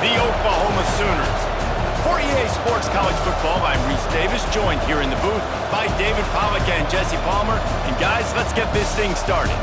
the Oklahoma Sooners. For EA Sports College Football, I'm Reese Davis, joined here in the booth by David Pollack and Jesse Palmer. And guys, let's get this thing started.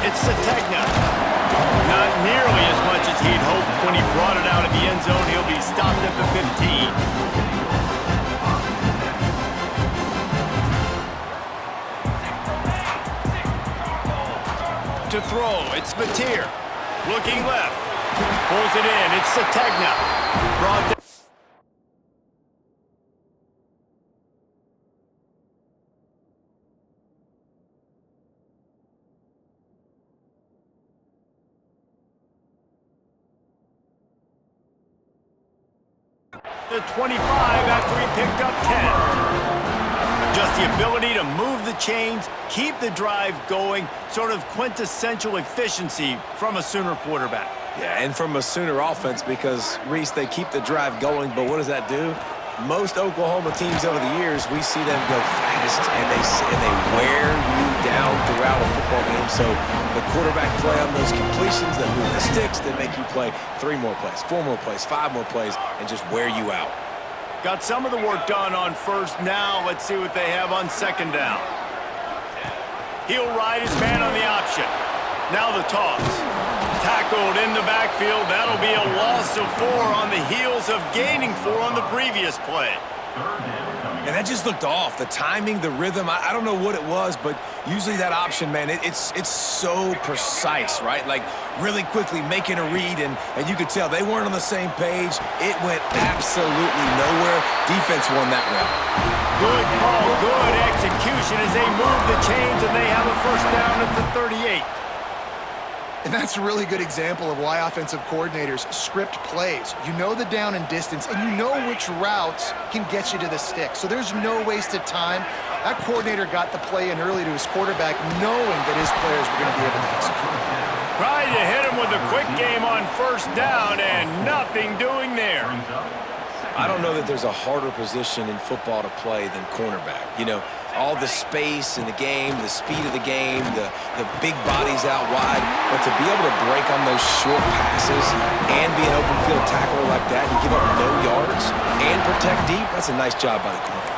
It's Sategna. Not nearly as much as he'd hoped when he brought it out of the end zone. He'll be stopped at the 15. To throw, it's Mateer. Looking left. Pulls it in. It's Sategna. Brought down. The 25 after he picked up 10. Just the ability to move the chains, keep the drive going, sort of quintessential efficiency from a Sooner quarterback. Yeah, and from a Sooner offense because, Reese, they keep the drive going, but what does that do? Most Oklahoma teams over the years, we see them go fast, and they wear you down throughout a football game. So the quarterback play on those completions that move the sticks that make you play 3 more plays, 4 more plays, 5 more plays, and just wear you out. Got some of the work done on first. Now let's see what they have on second down. He'll ride his man on the option. Now the toss. Tackled in the backfield. That'll be a loss of 4 on the heels of gaining 4 on the previous play. And that just looked off. The timing, the rhythm, I don't know what it was, but usually that option, man, it's so precise, right? Like really quickly making a read, and you could tell they weren't on the same page. It went absolutely nowhere. Defense won that round. Good call, good execution as they move the chains, and they have a first down at the 38. And that's a really good example of why offensive coordinators script plays. You know the down and distance, and you know which routes can get you to the stick. So there's no wasted time. That coordinator got the play in early to his quarterback, knowing that his players were going to be able to execute. Tried to hit him with a quick game on first down, and nothing doing there. I don't know that there's a harder position in football to play than cornerback. You know, all the space in the game, the speed of the game, the big bodies out wide. But to be able to break on those short passes and be an open field tackler like that and give up no yards and protect deep, that's a nice job by the corner.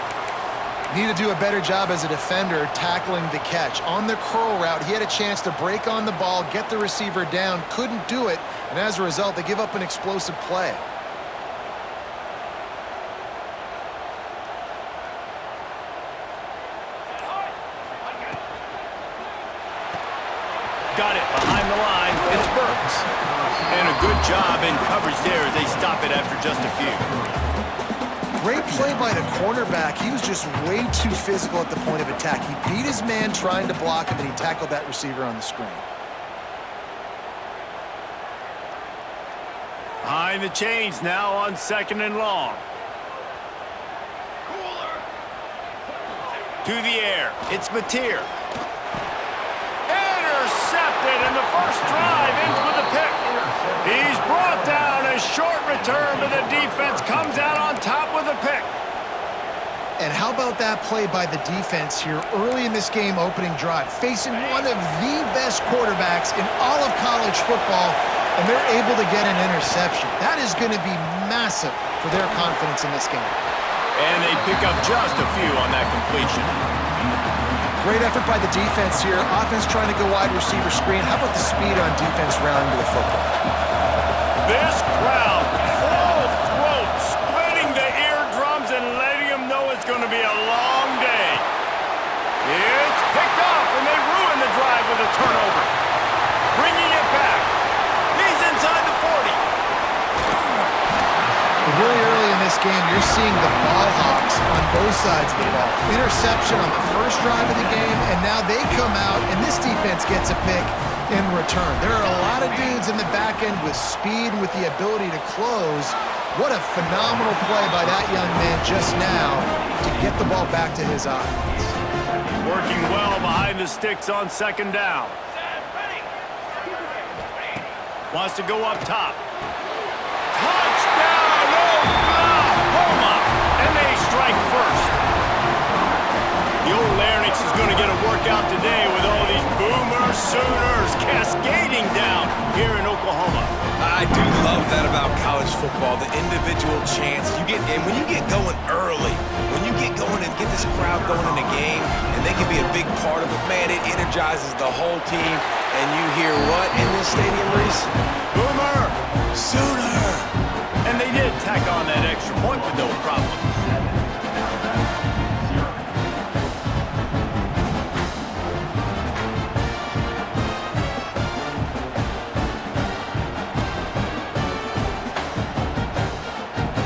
Need to do a better job as a defender tackling the catch. On the curl route, he had a chance to break on the ball, get the receiver down, couldn't do it, and as a result, they give up an explosive play. Got it behind the line. It's Burks. And a good job in coverage there as they stop it after just a few. Great play by the cornerback. He was just way too physical at the point of attack. He beat his man trying to block him, and he tackled that receiver on the screen. Behind the chains now on second and long. To the air. It's Mateer. Intercepted, and the first drive ends with a pick. He's brought down. A short return, but the defense comes out on top with a pick. And how about that play by the defense here early in this game opening drive, facing one of the best quarterbacks in all of college football, and they're able to get an interception. That is going to be massive for their confidence in this game. And they pick up just a few on that completion. Great effort by the defense here. Offense trying to go wide receiver screen. How about the speed on defense rounding to the football? This crowd, full throat, splitting the eardrums and letting them know it's going to be a long day. It's picked off, and they ruin the drive with a turnover. Bringing it back. He's inside the 40. Really early in this game, you're seeing the ball hawks on both sides of the ball. Interception on the first drive of the game, and now they come out, and this defense gets a pick in return. There are a lot of dudes in the back end with speed, with the ability to close, What a phenomenal play by that young man just now to get the ball back to his offense. Working well behind the sticks on second down. Wants to go up top. Touchdown, Oklahoma! And they strike first. The old Larynx is going to get a workout today with all these Boomer Sooners cascading down here in Oklahoma. I do love that about college football, the individual chance you get. And when you get going early, when you get going and get this crowd going in a game, and they can be a big part of it, man, it energizes the whole team. And you hear what in this stadium, Reese? Boomer! Sooner! And they did tack on that extra point with no problem.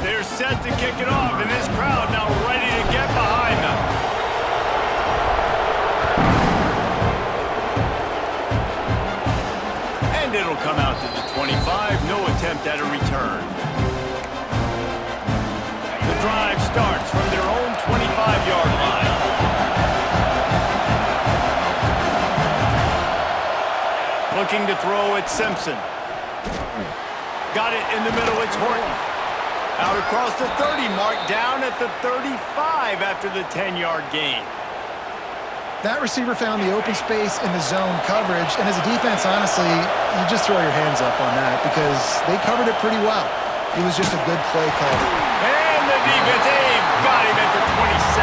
They're set to kick it off, and this crowd now ready to get behind them. And it'll come out to the 25, no attempt at a return. The drive starts from their own 25-yard line. Looking to throw at Simpson. Got it in the middle, it's Horton. Out across the 30 mark, down at the 35 after the 10-yard gain. That receiver found the open space in the zone coverage, and as a defense, honestly, you just throw your hands up on that because they covered it pretty well. It was just a good play call. And the defense, they've got him at the 27.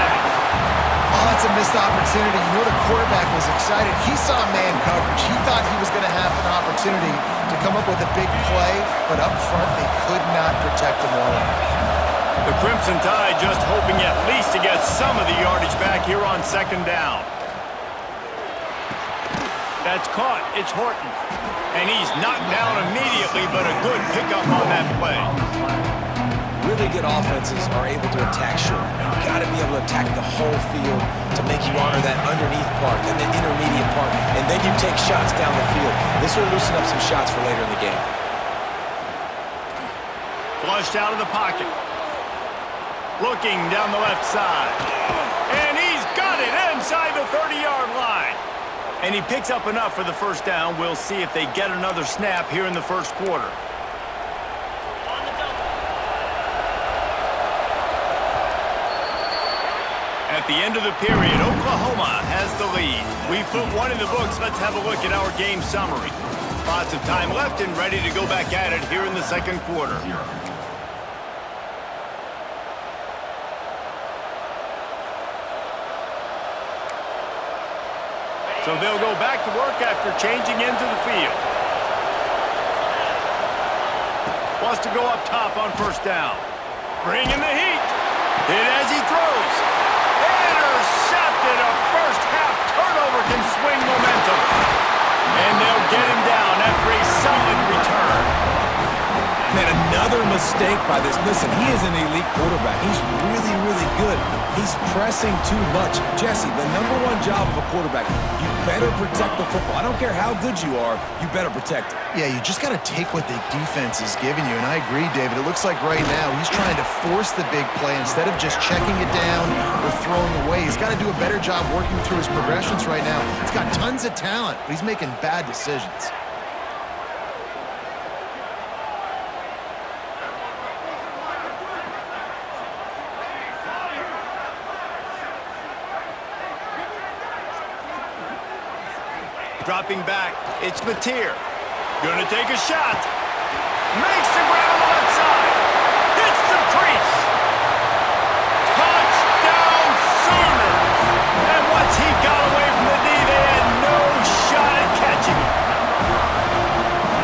Oh, that's a missed opportunity. You know the quarterback was excited. He saw man coverage. He thought he was going to have an opportunity to come up with a big play, but up front, they could not protect him well enough. The Crimson Tide just hoping at least to get some of the yardage back here on second down. That's caught. It's Horton. And he's knocked down immediately, but a good pickup on that play. Really good offenses are able to attack short. You've got to be able to attack the whole field to make you honor that underneath part, then the intermediate part, and then you take shots down the field. This will loosen up some shots for later in the game. Flushed out of the pocket. Looking down the left side. And he's got it inside the 30-yard line. And he picks up enough for the first down. We'll see if they get another snap here in the first quarter. At the end of the period, Oklahoma has the lead. We've put one in the books. Let's have a look at our game summary. Lots of time left and ready to go back at it here in the second quarter. So they'll go back to work after changing into the field. Wants to go up top on first down. Bringing the heat. Hit as he throws. Intercepted. A first half turnover can swing momentum. And they'll get him down after a solid return. Man, another mistake by this. Listen, he is an elite quarterback. He's really, really good. He's pressing too much. Jesse, the #1 job of a quarterback, you better protect the football. I don't care how good you are, you better protect it. Yeah, you just got to take what the defense is giving you, and I agree, David. It looks like right now he's trying to force the big play instead of just checking it down or throwing away. He's got to do a better job working through his progressions right now. He's got tons of talent, but he's making bad decisions. Dropping back, it's Mateer. Gonna take a shot. Makes the grab on the left side. Hits the crease. Touchdown Sooners. And once he got away from the D, they had no shot at catching him.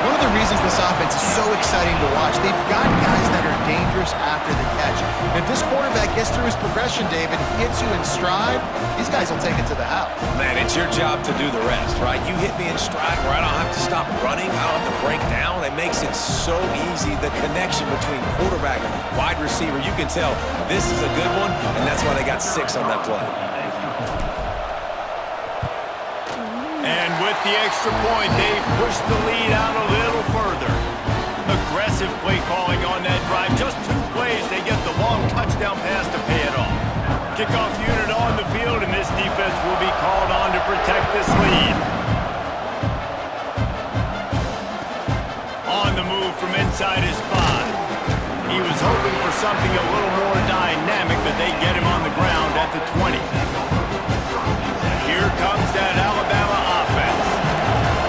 One of the reasons this offense is so exciting to watch, they've got guys that are dangerous after the catch. And if this quarterback gets through his progression, David, hits you in stride, these guys will take it to the house. Man, it's your job to do the rest, right? You hit me in stride where I don't have to stop running. I don't have to break down. It makes it so easy. The connection between quarterback, wide receiver, you can tell this is a good one, and that's why they got 6 on that play. And with the extra point, they push the lead out a little further. Aggressive play calling on that drive. Just 2 inside his 5. He was hoping for something a little more dynamic, but they get him on the ground at the 20. Here comes that Alabama offense.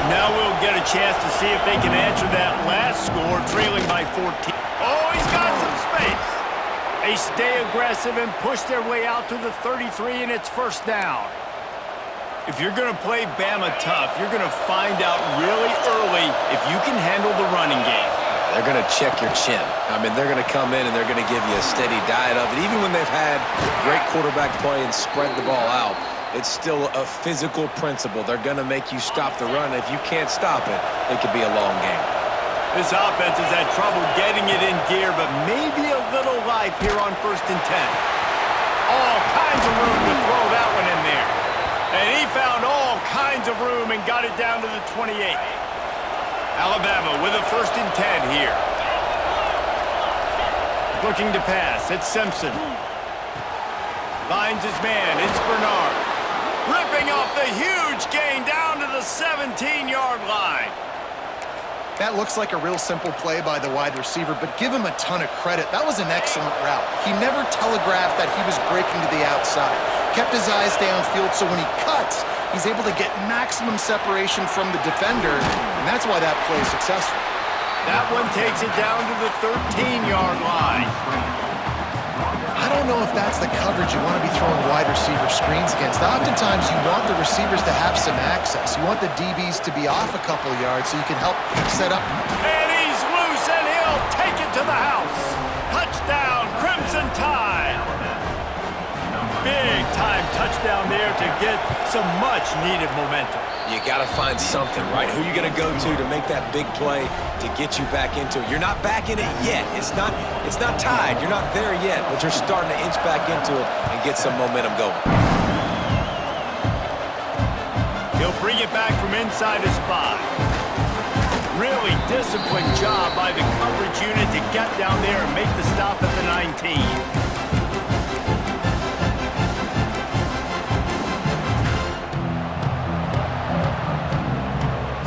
Now we'll get a chance to see if they can answer that last score, trailing by 14. Oh, he's got some space. They stay aggressive and push their way out to the 33, and it's first down. If you're going to play Bama tough, you're going to find out really early if you can handle the running game. They're going to check your chin. I mean, they're going to come in and they're going to give you a steady diet of it. Even when they've had great quarterback play and spread the ball out, it's still a physical principle. They're going to make you stop the run. If you can't stop it, it could be a long game. This offense has had trouble getting it in gear, but maybe a little life here on 1st and 10. All kinds of room to throw that one in there. And he found all kinds of room and got it down to the 28. Alabama with a 1st and 10 here. Looking to pass. It's Simpson. Finds his man. It's Bernard. Ripping off the huge gain down to the 17-yard line. That looks like a real simple play by the wide receiver, but give him a ton of credit. That was an excellent route. He never telegraphed that he was breaking to the outside. Kept his eyes downfield, so when he cuts, he's able to get maximum separation from the defender, and that's why that play is successful. That one takes it down to the 13-yard line. I don't know if that's the coverage you want to be throwing wide receiver screens against. Oftentimes, you want the receivers to have some access. You want the DBs to be off a couple of yards so you can help set up. And he's loose, and he'll take it to the house. Touchdown, Crimson Tide. Big-time touchdown there to get some much-needed momentum. You got to find something, right? Who you going to go to make that big play to get you back into it? You're not back in it yet. It's not tied. You're not there yet, but you're starting to inch back into it and get some momentum going. He'll bring it back from inside his 5. Really disciplined job by the coverage unit to get down there and make the stop at the 19.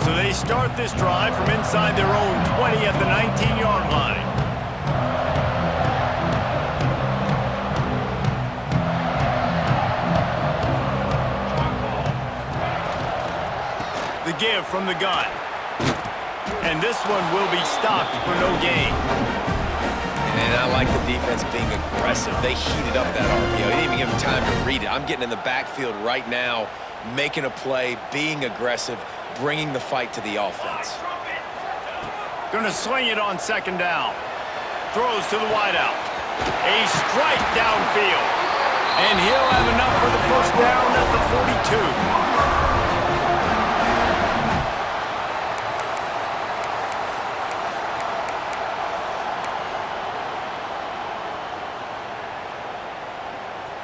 So they start this drive from inside their own 20 at the 19-yard line. The give from the gun. And this one will be stopped for no gain. And I like the defense being aggressive. They heated up that RPO. They didn't even give him time to read it. I'm getting in the backfield right now, making a play, being aggressive, bringing the fight to the offense. Gonna swing it on 2nd down. Throws to the wideout. A strike downfield. And he'll have enough for the 1st down at the 42.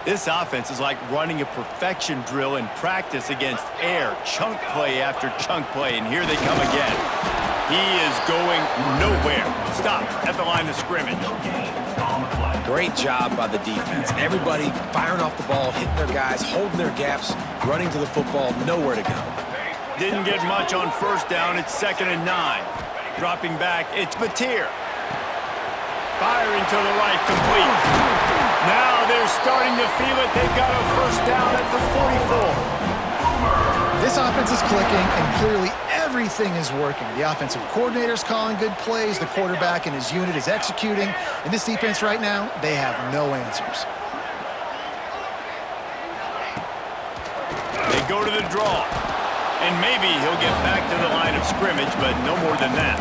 This offense is like running a perfection drill in practice against air, chunk play after chunk play, and here they come again. He is going nowhere. Stop at the line of scrimmage. Great job by the defense. Everybody firing off the ball, hitting their guys, holding their gaps, running to the football, nowhere to go. Didn't get much on 1st down. It's 2nd and 9. Dropping back, it's Batir. Firing to the right, complete. Now they're starting to feel it. They've got a 1st down at the 44. This offense is clicking, and clearly everything is working. The offensive coordinator's calling good plays. The quarterback and his unit is executing. And this defense right now, they have no answers. They go to the draw. And maybe he'll get back to the line of scrimmage, but no more than that.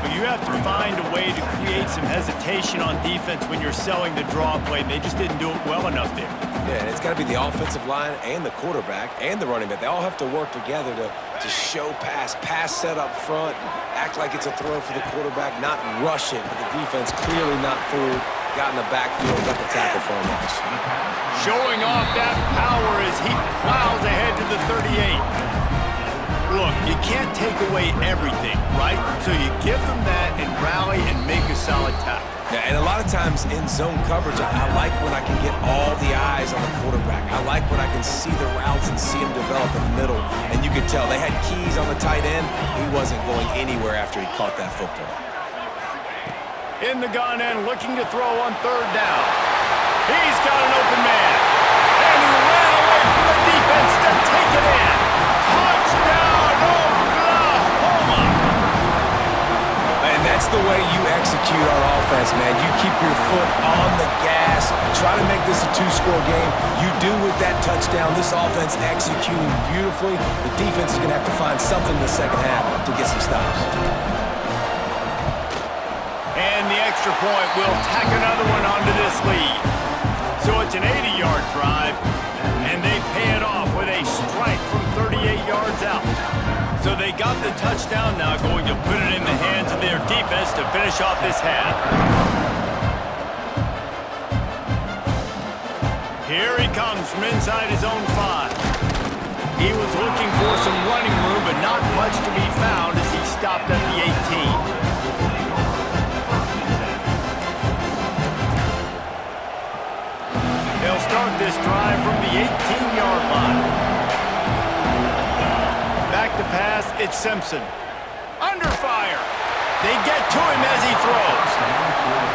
You have to find a way to create some hesitation on defense when you're selling the draw play. They just didn't do it well enough there. Yeah, and it's got to be the offensive line and the quarterback and the running back. They all have to work together to show pass set up front, act like it's a throw for the quarterback, not rush it. But the defense clearly not fooled, got in the backfield, got the tackle for a loss. Showing off that power as he plows ahead to the 38. Look, you can't take away everything, right? So you give them that and rally and make a solid tackle. Yeah, and a lot of times in zone coverage, I like when I can get all the eyes on the quarterback. I like when I can see the routes and see him develop in the middle. And you could tell they had keys on the tight end. He wasn't going anywhere after he caught that football. In the gun end, looking to throw on third down. He's got an open man. And he ran away from the defense to take it in. Touchdown, Oklahoma! And that's the way you execute on offense, man. You keep your foot on the gas, try to make this a two-score game. You do with that touchdown. This offense executing beautifully. The defense is going to have to find something in the second half to get some stops. And the extra point will tack another one onto this lead. So it's an 80-yard drive, and they pay it off with a strike from 38 yards out. So they got the touchdown, now going to put it in the hands of their defense to finish off this half. Here he comes from inside his own 5. He was looking for some running room, but not much to be found as he stopped at the 18. They'll start this drive from the 18-yard line. Back to pass, it's Simpson. Under fire. They get to him as he throws.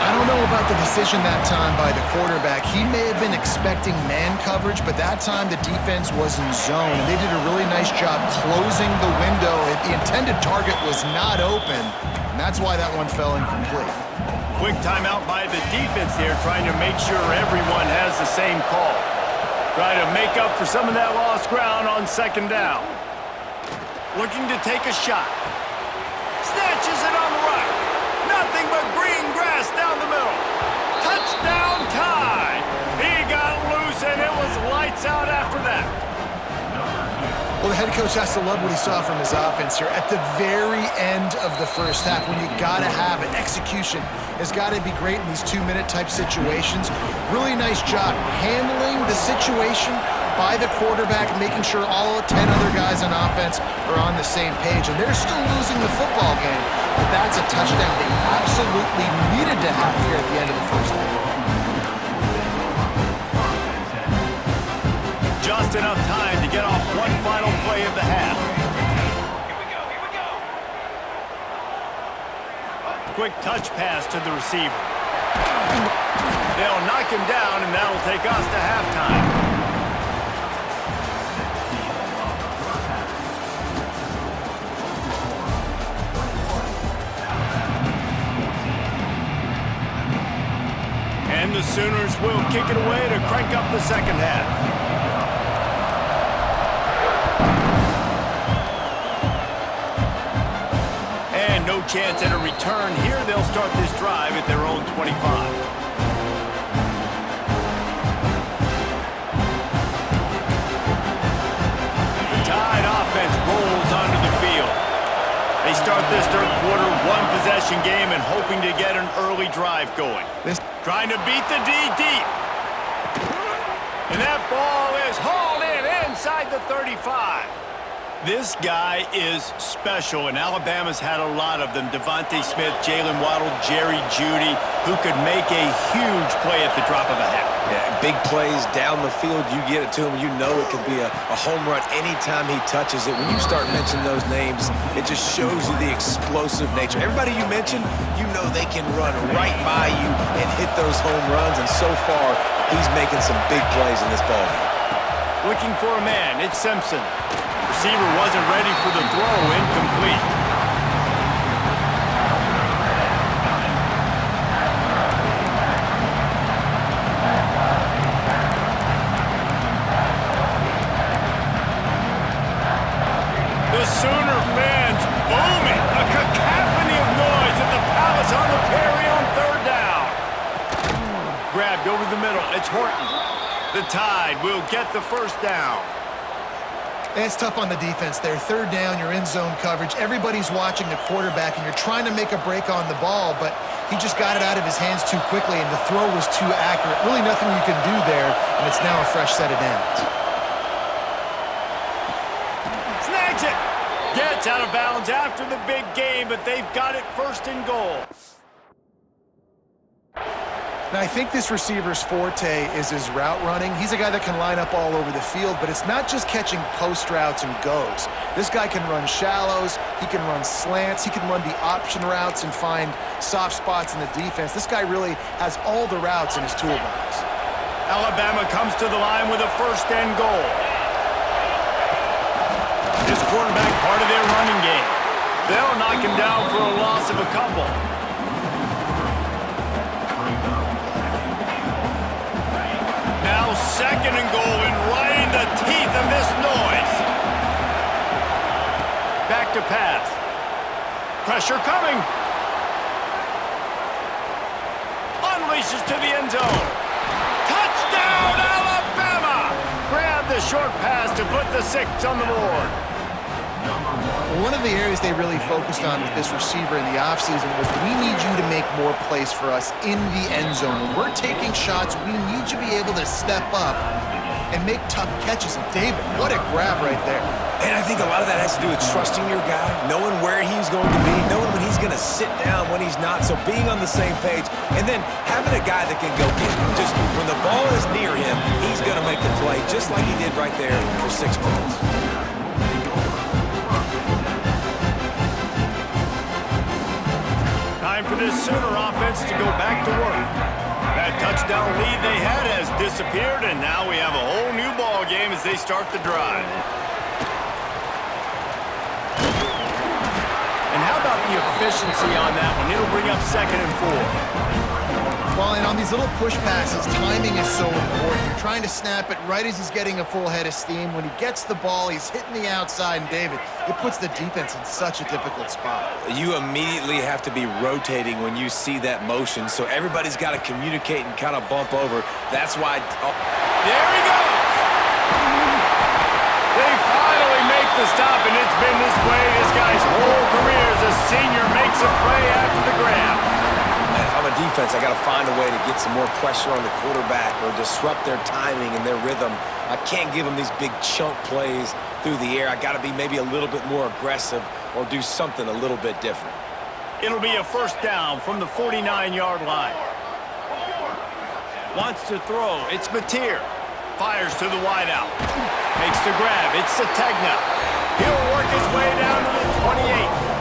I don't know about the decision that time by the quarterback. He may have been expecting man coverage, but that time the defense was in zone, and they did a really nice job closing the window. The intended target was not open, and that's why that one fell incomplete. Quick timeout by the defense here, trying to make sure everyone has the same call. Trying to make up for some of that lost ground on second down. Looking to take a shot. Snatches it on the right. Nothing but green grass down the middle. Touchdown tie. He got loose and it was lights out after that. Well, the head coach has to love what he saw from his offense here. At the very end of the first half, when you got to have it, execution has got to be great in these 2-minute type situations. Really nice job handling the situation by the quarterback, making sure all 10 other guys on offense are on the same page. And they're still losing the football game, but that's a touchdown they absolutely needed to have here at the end of the first half. Just enough time to get off one final play of the half. Quick touch pass to the receiver. They'll knock him down, and that'll take us to halftime. And the Sooners will kick it away to crank up the second half. No chance at a return here. They'll start this drive at their own 25. The Tide offense rolls onto the field. They start this third quarter one-possession game and hoping to get an early drive going. Trying to beat the D deep. And that ball is hauled in inside the 35. This guy is special, and Alabama's had a lot of them. Devontae Smith, Jalen Waddle, Jerry Jeudy, who could make a huge play at the drop of a hat. Yeah, big plays down the field. You get it to him, you know it could be a home run anytime he touches it. When you start mentioning those names, it just shows you the explosive nature. Everybody you mentioned, you know they can run right by you and hit those home runs, and so far, he's making some big plays in this ballgame. Looking for a man, it's Simpson. Receiver wasn't ready for the throw, incomplete. The Sooner fans booming, a cacophony of noise at the Palace on the Prairie on third down. Grabbed over the middle, it's Horton. The Tide will get the first down. It's tough on the defense there. Third down, you're in zone coverage. Everybody's watching the quarterback, and you're trying to make a break on the ball, but he just got it out of his hands too quickly, and the throw was too accurate. Really nothing you can do there, and it's now a fresh set of downs. Snags it! Gets out of bounds after the big game, but they've got it first and goal. Now, I think this receiver's forte is his route running. He's a guy that can line up all over the field, but it's not just catching post routes and goes. This guy can run shallows, he can run slants, he can run the option routes and find soft spots in the defense. This guy really has all the routes in his toolbox. Alabama comes to the line with a first and goal. This quarterback part of their running game. They'll knock him down for a loss of a couple. Now second and goal, and right in the teeth of this noise. Back to pass. Pressure coming. Unleashes to the end zone. Touchdown, Alabama! Grab the short pass to put the 6 on the board. One of the areas they really focused on with this receiver in the offseason was, we need you to make more plays for us in the end zone. When we're taking shots, we need you to be able to step up and make tough catches. And David, what a grab right there. And I think a lot of that has to do with trusting your guy, knowing where he's going to be, knowing when he's going to sit down, when he's not, so being on the same page, and then having a guy that can go get him. Just when the ball is near him, he's going to make the play, just like he did right there for 6 points. Time for this Sooner offense to go back to work. That touchdown lead they had has disappeared, and now we have a whole new ball game as they start the drive. And how about the efficiency on that one? It'll bring up 2nd and 4. Well, and on these little push passes, timing is so important. You're trying to snap it right as he's getting a full head of steam. When he gets the ball, he's hitting the outside, and David, it puts the defense in such a difficult spot. You immediately have to be rotating when you see that motion, so everybody's got to communicate and kind of bump over. That's why... There he goes! They finally make the stop, and it's been this way this guy's whole career as a senior makes a play after the grab. If I'm a defense, I got to find a way to get some more pressure on the quarterback or disrupt their timing and their rhythm. I can't give them these big chunk plays through the air. I got to be maybe a little bit more aggressive or do something a little bit different. It'll be a first down from the 49-yard line. Wants to throw. It's Mateer. Fires to the wideout. Makes the grab. It's Sategna. He'll work his way down to the 28.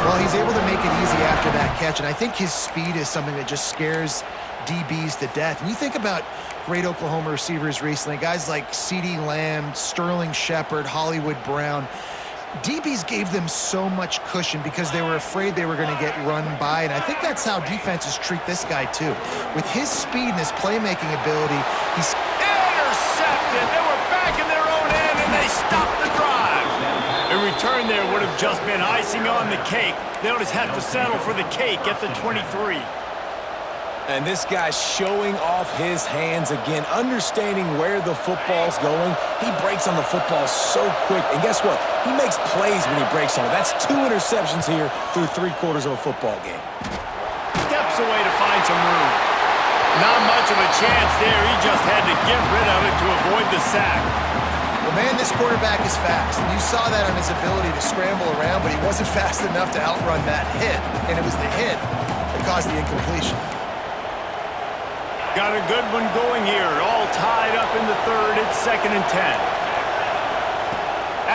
Well, he's able to make it easy after that catch, and I think his speed is something that just scares DBs to death. And you think about great Oklahoma receivers recently, guys like CeeDee Lamb, Sterling Shepard, Hollywood Brown. DBs gave them so much cushion because they were afraid they were going to get run by, and I think that's how defenses treat this guy too. With his speed and his playmaking ability, he's intercepted. They were back in their own end, and they stopped the drive. A return there would have just been icing on the cake. They'll just have to settle for the cake at the 23. And this guy's showing off his hands again, understanding where the football's going. He breaks on the football so quick. And guess what? He makes plays when he breaks on it. That's 2 interceptions here through 3/4 of a football game. Steps away to find some room. Not much of a chance there. He just had to get rid of it to avoid the sack. Well, man, this quarterback is fast. And you saw that on his ability to scramble around, but he wasn't fast enough to outrun that hit. And it was the hit that caused the incompletion. Got a good one going here. All tied up in the 3rd. It's 2nd and 10.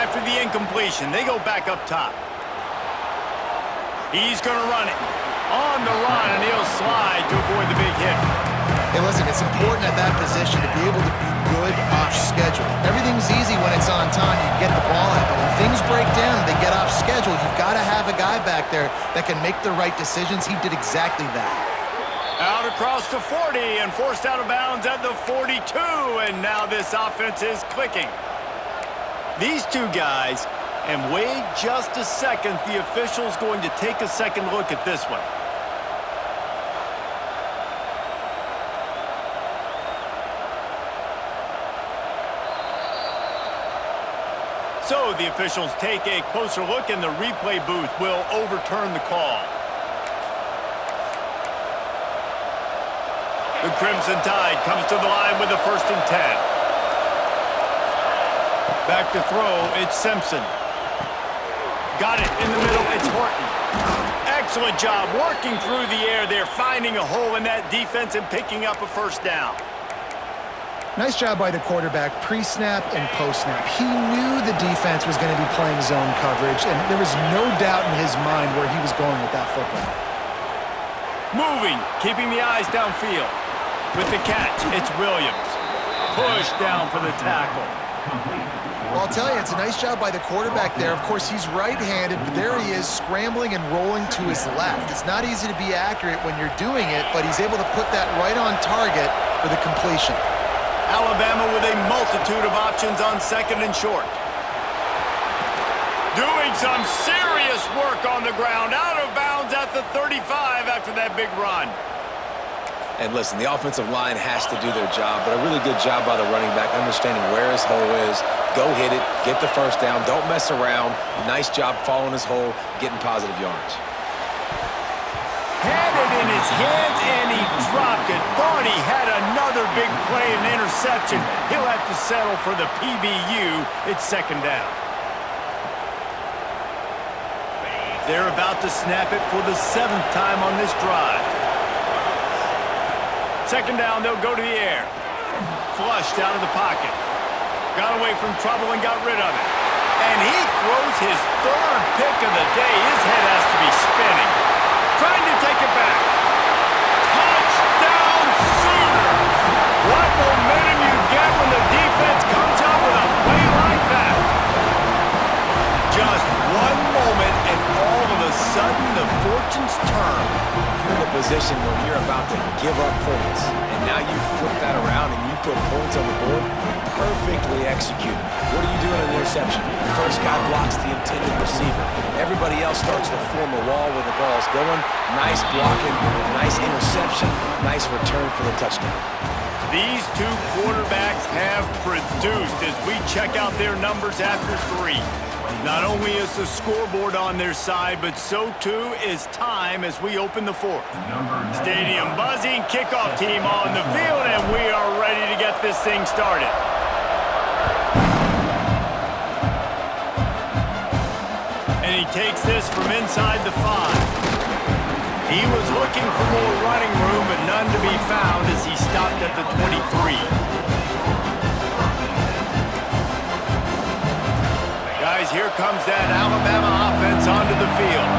After the incompletion, they go back up top. He's going to run it. On the run, and he'll slide to avoid the big hit. Hey, listen, it's important at that position to be able to be good off schedule. Everything's easy when it's on time. You get the ball out, but when things break down and they get off schedule, you've got to have a guy back there that can make the right decisions. He did exactly that. Out across the 40 and forced out of bounds at the 42, and now this offense is clicking. These two guys, and wait just a second, the official's going to take a second look at this one. So the officials take a closer look, and the replay booth will overturn the call. The Crimson Tide comes to the line with a 1st and 10. Back to throw, it's Simpson. Got it in the middle, it's Horton. Excellent job working through the air there, finding a hole in that defense and picking up a first down. Nice job by the quarterback, pre-snap and post-snap. He knew the defense was going to be playing zone coverage, and there was no doubt in his mind where he was going with that football. Moving, keeping the eyes downfield. With the catch, it's Williams. Push down for the tackle. Well, I'll tell you, it's a nice job by the quarterback there. Of course, he's right-handed, but there he is scrambling and rolling to his left. It's not easy to be accurate when you're doing it, but he's able to put that right on target for the completion. Alabama with a multitude of options on second and short. Doing some serious work on the ground, out of bounds at the 35 after that big run. And listen, the offensive line has to do their job, but a really good job by the running back, understanding where his hole is. Go hit it, get the first down, don't mess around. Nice job following his hole, getting positive yards. Had it in his hands, and he dropped it. Thought he had another big play, an interception. He'll have to settle for the PBU. It's second down. They're about to snap it for the 7th time on this drive. Second down, they'll go to the air. Flushed out of the pocket. Got away from trouble and got rid of it. And he throws his 3rd pick of the day. His head has to be spinning. Trying to take it back. Touchdown Sooners! What momentum you get when the defense comes up with a play like that. Just one moment and all of a sudden the fortunes turn. You're in a position where you're about to give up points, and now you flip that around and you put points on the board. Perfectly executed. What are you doing in an interception? The first guy blocks the intended receiver. Everybody else starts to form a wall where the ball's going. Nice blocking, nice interception, nice return for the touchdown. These two quarterbacks have produced as we check out their numbers after 3. Not only is the scoreboard on their side, but so too is time as we open the 4th. Stadium buzzing, kickoff team on the field, and we are ready to get this thing started. And he takes this from inside the 5. He was looking for more running room, but none to be found as he stopped at the 23. Guys, here comes that Alabama offense onto the field.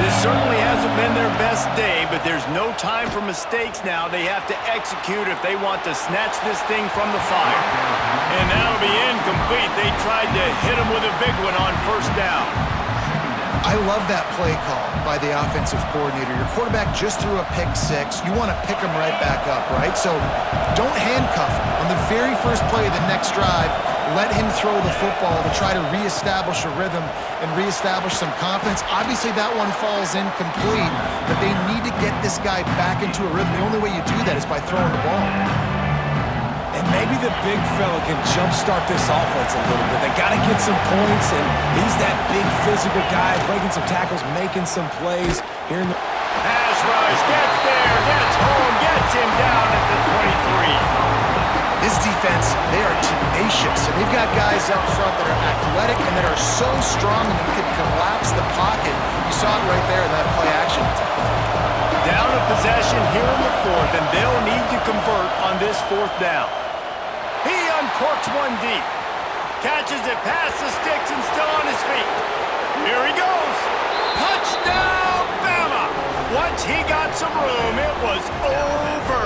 This certainly hasn't been their best day, but there's no time for mistakes now. They have to execute if they want to snatch this thing from the fire. And that'll be incomplete. They tried to hit him with a big one on first down. I love that play call by the offensive coordinator. Your quarterback just threw a pick 6. You want to pick him right back up, right? So don't handcuff him. On the very first play of the next drive, let him throw the football to try to reestablish a rhythm and reestablish some confidence. Obviously, that one falls incomplete, but they need to get this guy back into a rhythm. The only way you do that is by throwing the ball. And maybe the big fella can jumpstart this offense a little bit. They got to get some points, and he's that big physical guy, breaking some tackles, making some plays here in the... Pass rush, gets there, gets home, gets him down at the 23. This defense, they are tenacious, and they've got guys up front that are athletic and that are so strong that they can collapse the pocket. You saw it right there in that play action. Down a possession here in the 4th, and they'll need to convert on this 4th down. He uncorks one deep. Catches it past the sticks and still on his feet. Here he goes. Touchdown, Bama! Once he got some room, it was over.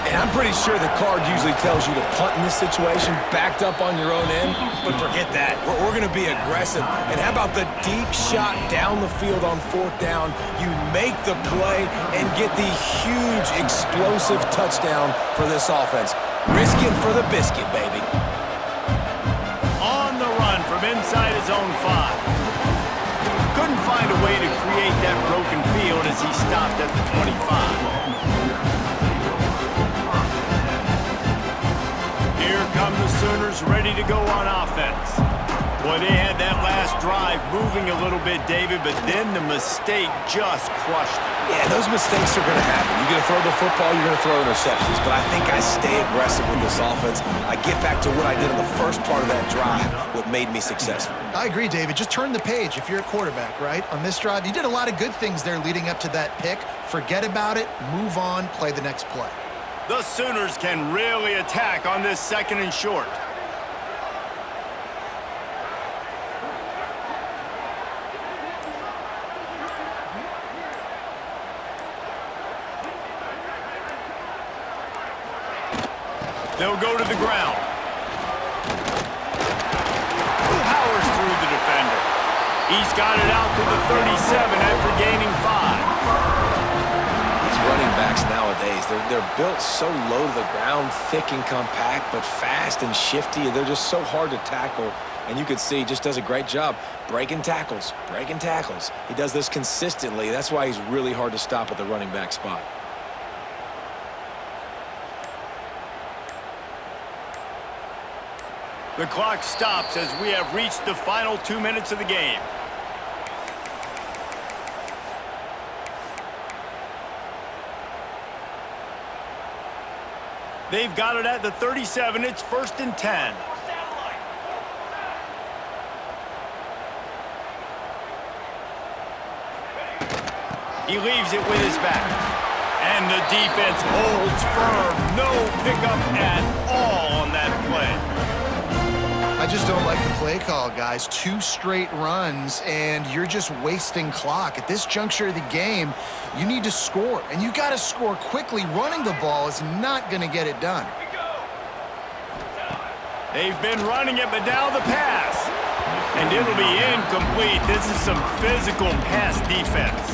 And I'm pretty sure the card usually tells you to punt in this situation, backed up on your own end, but forget that. We're going to be aggressive. And how about the deep shot down the field on 4th down? You make the play and get the huge explosive touchdown for this offense. Risk it for the biscuit, baby. On the run from inside his own 5. Couldn't find a way to create that broken field as he stopped at the 25. Here come the Sooners ready to go on offense. Well, they had that last drive moving a little bit, David, but then the mistake just crushed them. Yeah, those mistakes are going to happen. You're going to throw the football, you're going to throw interceptions. But I think I stay aggressive with this offense. I get back to what I did in the first part of that drive, what made me successful. I agree, David. Just turn the page if you're a quarterback, right? On this drive, you did a lot of good things there leading up to that pick. Forget about it, move on, play the next play. The Sooners can really attack on this 2nd and short. They'll go to the ground. Powers through the defender. He's got it out to the 37 after gaining 5. These running backs nowadays, they're built so low to the ground, thick and compact, but fast and shifty. They're just so hard to tackle. And you can see he just does a great job breaking tackles, breaking tackles. He does this consistently. That's why he's really hard to stop at the running back spot. The clock stops as we have reached the final 2 minutes of the game. They've got it at the 37. It's 1st and 10. He leaves it with his back. And the defense holds firm. No pickup at all on that play. I just don't like the play call, guys. 2 straight runs, and you're just wasting clock. At this juncture of the game, you need to score, and you got to score quickly. Running the ball is not going to get it done. They've been running it, but now the pass. And it'll be incomplete. This is some physical pass defense.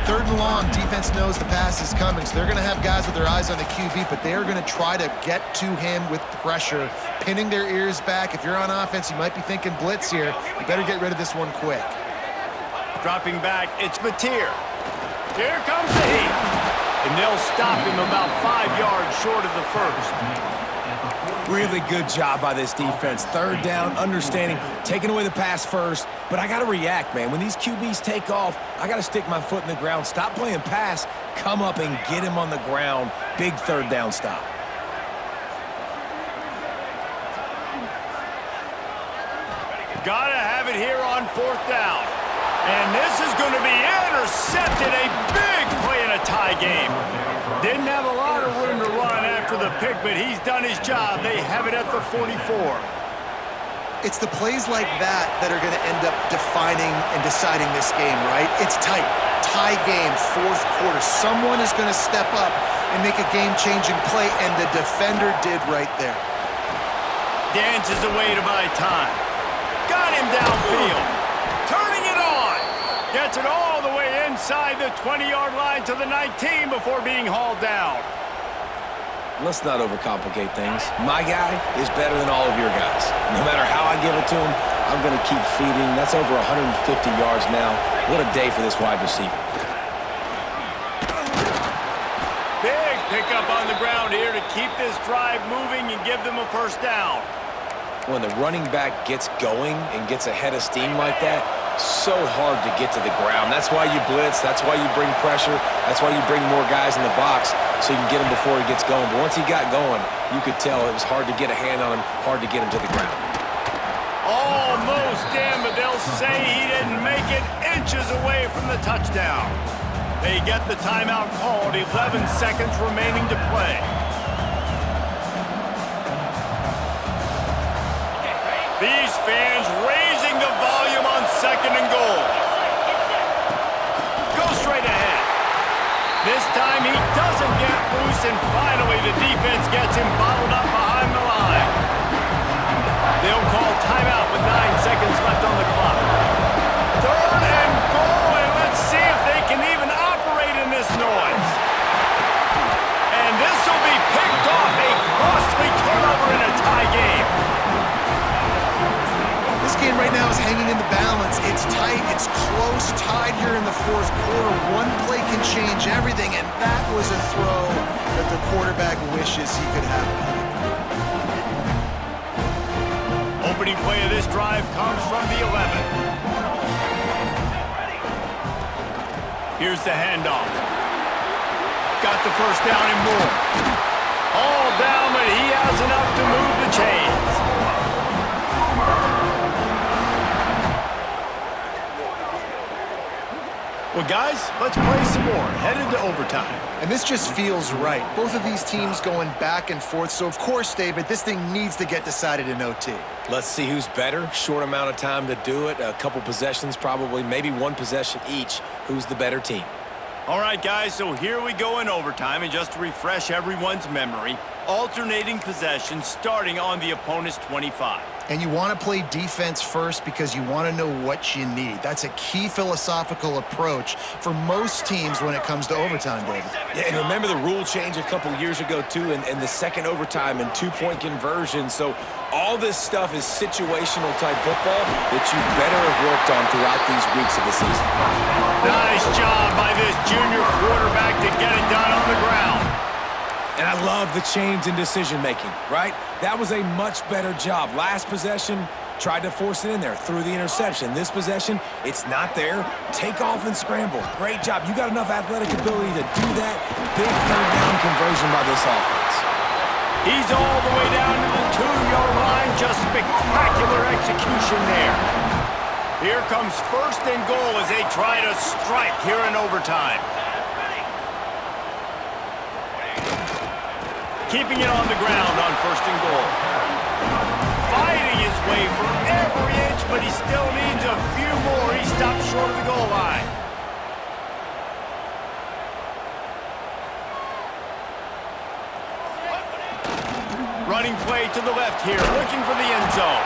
3rd and long, defense knows the pass is coming, so they're going to have guys with their eyes on the QB, but they are going to try to get to him with pressure, pinning their ears back. If you're on offense, you might be thinking blitz here. You better get rid of this one quick. Dropping back, it's Mateer. Here comes the heat. And they'll stop him about 5 yards short of the 1st. Really good job by this defense. 3rd down, understanding, taking away the pass first. But I got to react, man. When these QBs take off, I got to stick my foot in the ground. Stop playing pass. Come up and get him on the ground. Big 3rd down stop. Gotta have it here on 4th down. And this is going to be intercepted. A big play in a tie game. Didn't have a lot of room to run after the pick, but he's done his job. They have it at the 44. It's the plays like that that are going to end up defining and deciding this game, right? It's tight. Tie game, 4th quarter. Someone is going to step up and make a game-changing play, and the defender did right there. Dances away to buy time. Got him downfield. Turning it on. Gets it all the way inside the 20-yard line to the 19 before being hauled down. Let's not overcomplicate things. My guy is better than all of your guys. No matter how I give it to him, I'm going to keep feeding. That's over 150 yards now. What a day for this wide receiver. Big pickup on the ground here to keep this drive moving and give them a 1st down. When the running back gets going and gets a head of steam like that, so hard to get to the ground. That's why you blitz. That's why you bring pressure. That's why you bring more guys in the box so you can get him before he gets going. But once he got going, you could tell it was hard to get a hand on him, hard to get him to the ground. Almost in, but they'll say he didn't make it, inches away from the touchdown. They get the timeout called, 11 seconds remaining to play. These fans raising the volume on 2nd and goal. Go straight ahead. This time he doesn't get loose, and finally the defense gets him bottled up behind the line. They'll call timeout with 9 seconds left on the clock. 3rd and goal, and let's see if they can even operate in this noise. And this will be picked off, a costly turnover in a tie game. This game right now is hanging in the balance. It's tight, it's close, tied here in the 4th quarter. One play can change everything, and that was a throw that the quarterback wishes he could have back. A opening play of this drive comes from the 11. Here's the handoff. Got the first down and more. All down, but he has enough to move the chains. Well, guys, let's play some more. Headed to overtime. And this just feels right. Both of these teams going back and forth. So, of course, David, this thing needs to get decided in OT. Let's see who's better. Short amount of time to do it. A couple possessions probably, maybe one possession each. Who's the better team? All right, guys, so here we go in overtime. And just to refresh everyone's memory, alternating possessions starting on the opponent's 25. And you want to play defense first because you want to know what you need. That's a key philosophical approach for most teams when it comes to overtime, David. Yeah, and remember the rule change a couple years ago, too, and the second overtime and two-point conversion. So all this stuff is situational type football that you better have worked on throughout these weeks of the season. Nice job by this junior quarterback to get it done on the ground. And I love the change in decision-making, right? That was a much better job. Last possession, tried to force it in there, threw the interception. This possession, it's not there. Take off and scramble. Great job. You got enough athletic ability to do that. Big third down conversion by this offense. He's all the way down to the 2-yard line. Just spectacular execution there. Here comes first and goal as they try to strike here in overtime. Keeping it on the ground on first and goal. Fighting his way for every inch, but he still needs a few more. He stops short of the goal line. Running play to the left here, looking for the end zone.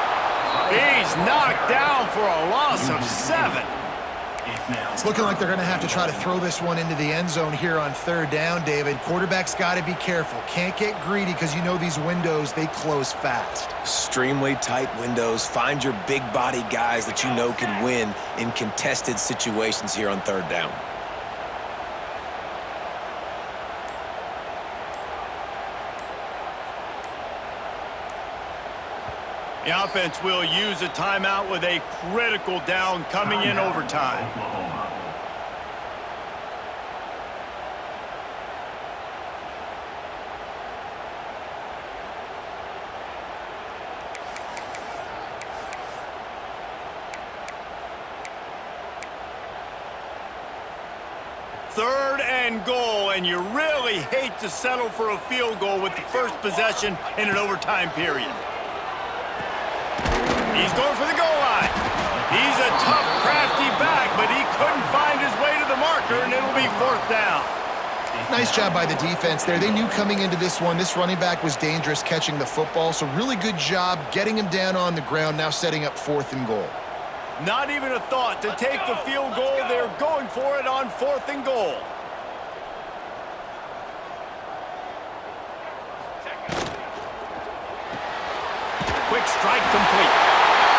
He's knocked down for a loss of 7. It's looking like they're going to have to try to throw this one into the end zone here on third down, David. Quarterback's got to be careful. Can't get greedy because you know these windows, they close fast. Extremely tight windows. Find your big body guys that you know can win in contested situations here on third down. The offense will use a timeout with a critical down coming in overtime. Third and goal, and you really hate to settle for a field goal with the first possession in an overtime period. He's going for the goal line. He's a tough, crafty back, but he couldn't find his way to the marker, and it'll be fourth down. Nice job by the defense there. They knew coming into this one, this running back was dangerous catching the football, so really good job getting him down on the ground, now setting up fourth and goal. Not even a thought to take the field goal. They're going for it on fourth and goal. Quick strike complete.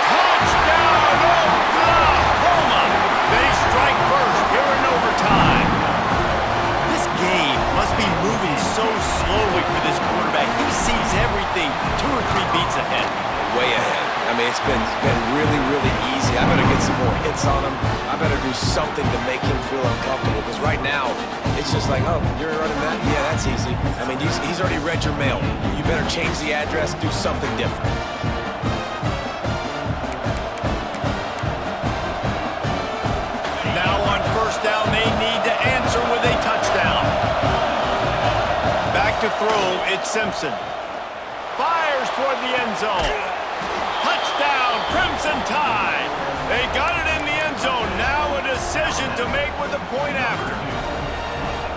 Touchdown, Oklahoma! They strike first here in overtime. This game must be moving so slowly for this quarterback. He sees everything 2 or 3 beats ahead. Way ahead. I mean, it's been really, really easy. I better get some more hits on him. I better do something to make him feel uncomfortable because right now, it's just like, oh, you're running that? Yeah, that's easy. I mean, he's already read your mail. You better change the address, do something different. Now on first down, they need to answer with a touchdown. Back to throw, it's Simpson. Fires toward the end zone. Touchdown, Crimson Tide. They got it in the end zone. Now a decision to make with a point after.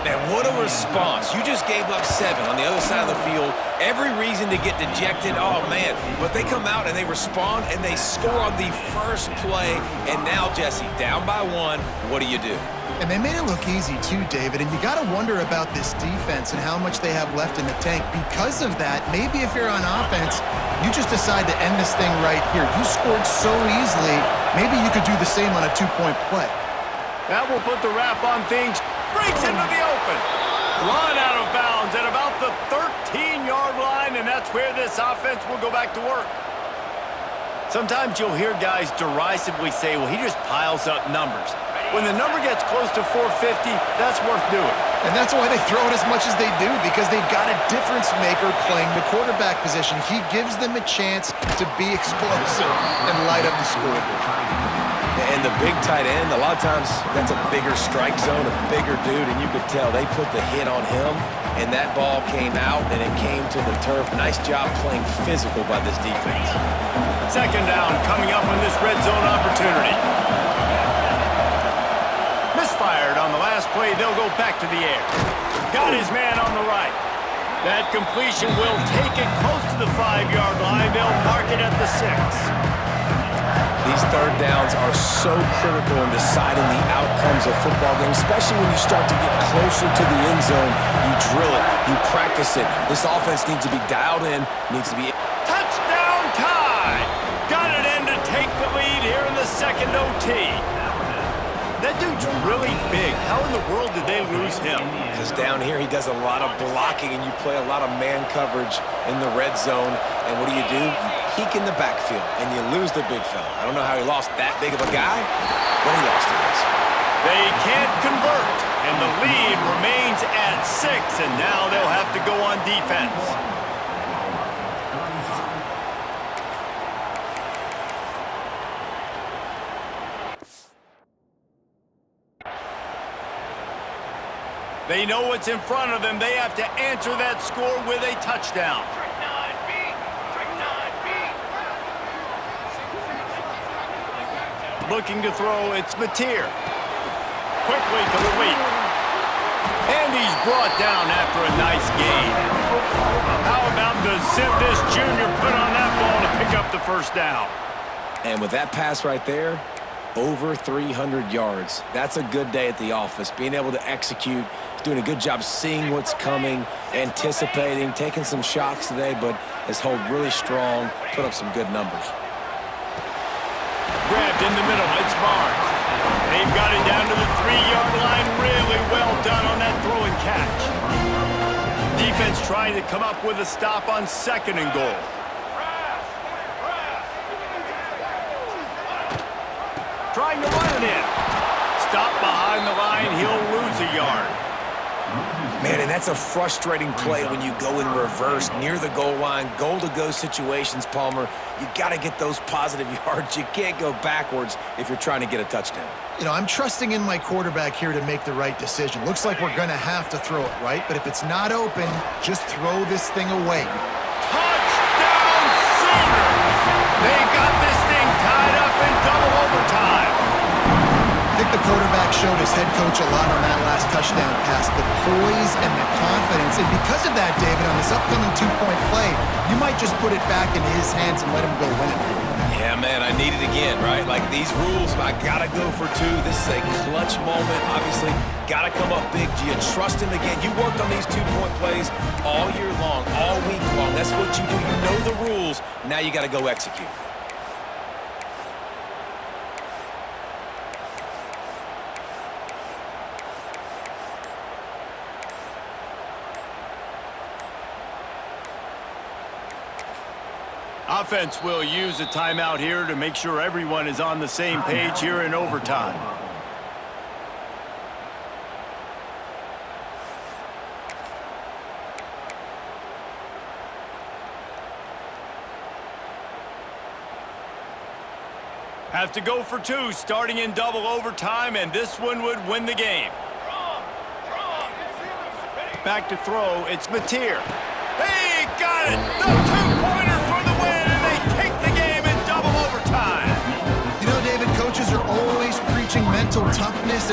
Man, what a response. You just gave up 7 on the other side of the field. Every reason to get dejected. Oh, man. But they come out and they respond and they score on the first play. And now, Jesse, down by 1. What do you do? And they made it look easy too, David, and you got to wonder about this defense and how much they have left in the tank. Because of that, maybe if you're on offense, you just decide to end this thing right here. You scored so easily, maybe you could do the same on a 2-point play. That will put the wrap on things. Breaks into the open. Run out of bounds at about the 13-yard line, and that's where this offense will go back to work. Sometimes you'll hear guys derisively say, well, he just piles up numbers. When the number gets close to 450, that's worth doing. And that's why they throw it as much as they do, because they've got a difference maker playing the quarterback position. He gives them a chance to be explosive and light up the scoreboard. And the big tight end, a lot of times that's a bigger strike zone, a bigger dude, and you could tell they put the hit on him, and that ball came out, and it came to the turf. Nice job playing physical by this defense. Second down coming up on this red zone opportunity. Misfired on the last play. They'll go back to the air. Got his man on the right. That completion will take it close to the 5-yard line. They'll mark it at the 6. These third downs are so critical in deciding the outcomes of football games, especially when you start to get closer to the end zone. You drill it, you practice it. This offense needs to be dialed in, needs to be... Touchdown tie! Got it in to take the lead here in the second OT. That dude's really big. How in the world did they lose him? Because down here he does a lot of blocking, and you play a lot of man coverage in the red zone. And what do? You peek in the backfield, and you lose the big fella. I don't know how he lost that big of a guy, but he lost it. They can't convert, and the lead remains at 6, and now they'll have to go on defense. They know what's in front of them. They have to answer that score with a touchdown. Looking to throw, it's Mateer. Quickly to the lead. And he's brought down after a nice gain. How about the zip this junior put on that ball to pick up the first down? And with that pass right there, over 300 yards. That's a good day at the office. Being able to execute, doing a good job seeing what's coming, anticipating, taking some shots today, but has held really strong, put up some good numbers. Grabbed in the middle, it's Barnes. They've got it down to the 3-yard line. Really well done on that throw and catch. Defense trying to come up with a stop on 2nd and goal. Trying to run it in. Stop behind the line, he'll lose a yard. Man, and that's a frustrating play when you go in reverse near the goal line, goal-to-go situations, Palmer. You got to get those positive yards. You can't go backwards if you're trying to get a touchdown. You know, I'm trusting in my quarterback here to make the right decision. Looks like we're going to have to throw it, right? But if it's not open, just throw this thing away. Touchdown Sooners! They got this thing tied up in double overtime. I think the quarterback showed his head coach a lot on that last touchdown pass, the poise and the confidence. And because of that, David, on this upcoming 2-point play, you might just put it back in his hands and let him go win it. Yeah, man, I need it again, right? Like these rules, I got to go for 2. This is a clutch moment, obviously. Got to come up big. Do you trust him again? You worked on these 2-point plays all year long, all week long. That's what you do. You know the rules. Now you got to go execute. Offense will use a timeout here to make sure everyone is on the same page here in overtime. Have to go for 2 starting in double overtime, and this one would win the game. Back to throw, it's Mateer. Hey, got it! The 2-pointer for the win, and they take the game in double overtime. You know, David, coaches are always preaching mental toughness and